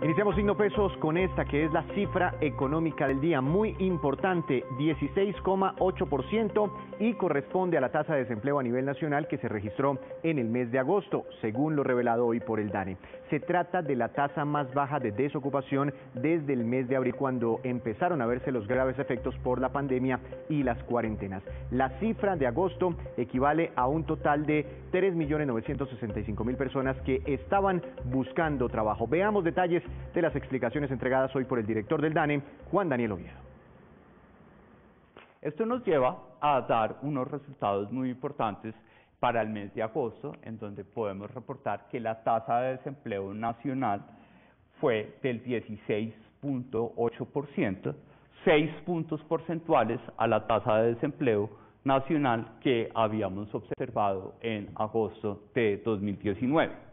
Iniciamos Signo Pesos con esta que es la cifra económica del día, muy importante, 16,8% y corresponde a la tasa de desempleo a nivel nacional que se registró en el mes de agosto, según lo revelado hoy por el DANE. Se trata de la tasa más baja de desocupación desde el mes de abril, cuando empezaron a verse los graves efectos por la pandemia y las cuarentenas. La cifra de agosto equivale a un total de 3.965.000 personas que estaban buscando trabajo. Veamos detalles de las explicaciones entregadas hoy por el director del DANE, Juan Daniel Oviedo. Esto nos lleva a dar unos resultados muy importantes para el mes de agosto, en donde podemos reportar que la tasa de desempleo nacional fue del 16,8%, 6 puntos porcentuales a la tasa de desempleo nacional que habíamos observado en agosto de 2019.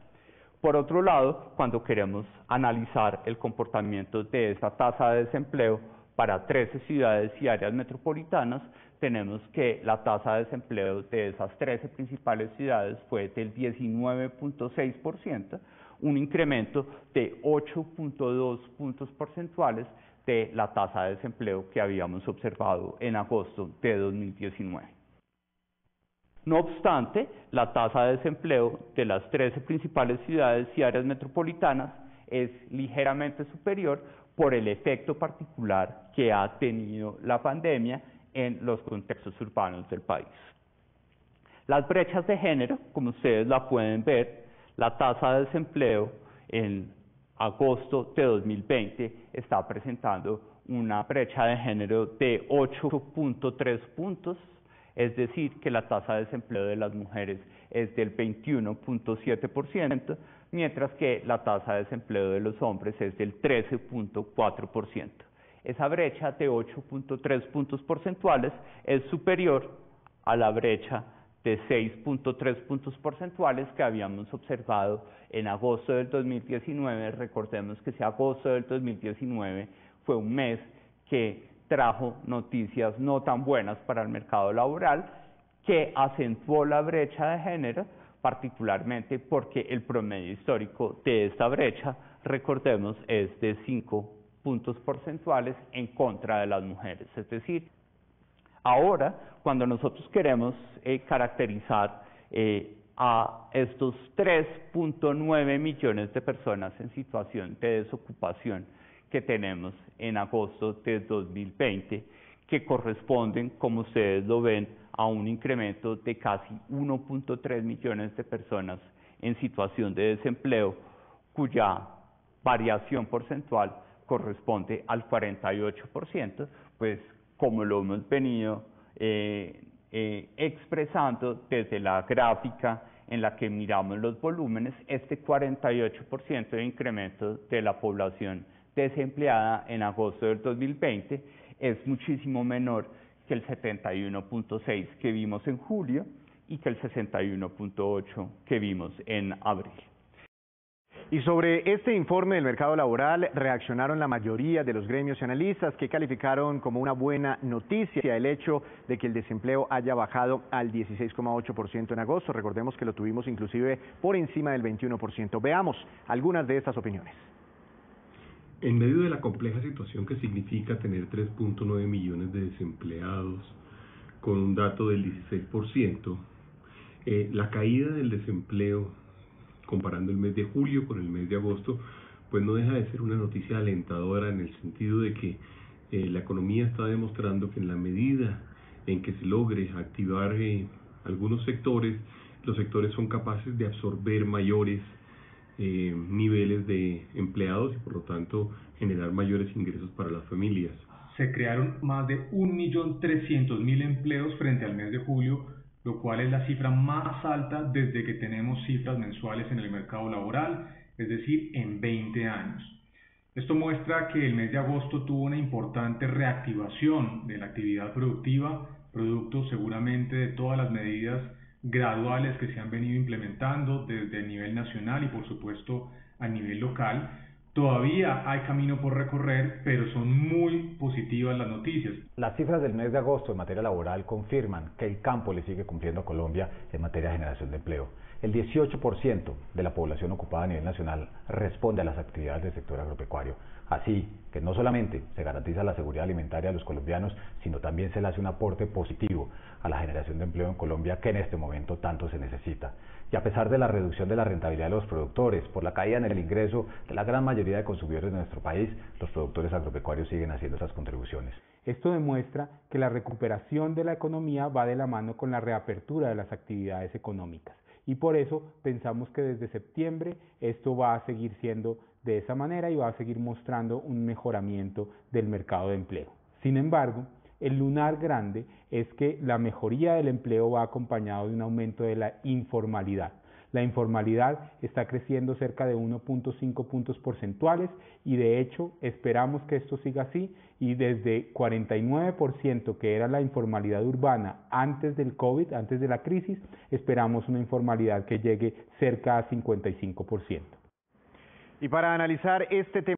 Por otro lado, cuando queremos analizar el comportamiento de esta tasa de desempleo para 13 ciudades y áreas metropolitanas, tenemos que la tasa de desempleo de esas 13 principales ciudades fue del 19,6%, un incremento de 8,2 puntos porcentuales de la tasa de desempleo que habíamos observado en agosto de 2019. No obstante, la tasa de desempleo de las 13 principales ciudades y áreas metropolitanas es ligeramente superior por el efecto particular que ha tenido la pandemia en los contextos urbanos del país. Las brechas de género, como ustedes la pueden ver, la tasa de desempleo en agosto de 2020 está presentando una brecha de género de 8,3 puntos, es decir, que la tasa de desempleo de las mujeres es del 21,7%, mientras que la tasa de desempleo de los hombres es del 13,4%. Esa brecha de 8,3 puntos porcentuales es superior a la brecha de 6,3 puntos porcentuales que habíamos observado en agosto del 2019. Recordemos que ese agosto del 2019 fue un mes que trajo noticias no tan buenas para el mercado laboral, que acentuó la brecha de género, particularmente porque el promedio histórico de esta brecha, recordemos, es de 5 puntos porcentuales en contra de las mujeres. Es decir, ahora, cuando nosotros queremos caracterizar a estos 3,9 millones de personas en situación de desocupación que tenemos en agosto de 2020, que corresponden, como ustedes lo ven, a un incremento de casi 1,3 millones de personas en situación de desempleo, cuya variación porcentual corresponde al 48%, pues como lo hemos venido expresando desde la gráfica en la que miramos los volúmenes, este 48% de incremento de la población desempleada en agosto del 2020 es muchísimo menor que el 71,6 que vimos en julio y que el 61,8 que vimos en abril. Y sobre este informe del mercado laboral reaccionaron la mayoría de los gremios y analistas, que calificaron como una buena noticia el hecho de que el desempleo haya bajado al 16,8% en agosto. Recordemos que lo tuvimos inclusive por encima del 21%. Veamos algunas de estas opiniones. En medio de la compleja situación que significa tener 3,9 millones de desempleados con un dato del 16%, la caída del desempleo, comparando el mes de julio con el mes de agosto, pues no deja de ser una noticia alentadora, en el sentido de que la economía está demostrando que en la medida en que se logre activar algunos sectores, los sectores son capaces de absorber mayores niveles de empleados y por lo tanto generar mayores ingresos para las familias. Se crearon más de 1.300.000 empleos frente al mes de julio, lo cual es la cifra más alta desde que tenemos cifras mensuales en el mercado laboral, es decir, en 20 años. Esto muestra que el mes de agosto tuvo una importante reactivación de la actividad productiva, producto seguramente de todas las medidas graduales que se han venido implementando desde el nivel nacional y por supuesto a nivel local. Todavía hay camino por recorrer, pero son muy positivas las noticias. Las cifras del mes de agosto en materia laboral confirman que el campo le sigue cumpliendo a Colombia en materia de generación de empleo. El 18% de la población ocupada a nivel nacional responde a las actividades del sector agropecuario. Así que no solamente se garantiza la seguridad alimentaria de los colombianos, sino también se le hace un aporte positivo a la generación de empleo en Colombia, que en este momento tanto se necesita. Y a pesar de la reducción de la rentabilidad de los productores, por la caída en el ingreso de la gran mayoría de consumidores de nuestro país, los productores agropecuarios siguen haciendo esas contribuciones. Esto demuestra que la recuperación de la economía va de la mano con la reapertura de las actividades económicas. Y por eso pensamos que desde septiembre esto va a seguir siendo de esa manera y va a seguir mostrando un mejoramiento del mercado de empleo. Sin embargo, el lunar grande es que la mejoría del empleo va acompañado de un aumento de la informalidad. La informalidad está creciendo cerca de 1.5 puntos porcentuales y de hecho esperamos que esto siga así, y desde 49% que era la informalidad urbana antes del COVID, antes de la crisis, esperamos una informalidad que llegue cerca a 55%. Y para analizar este tema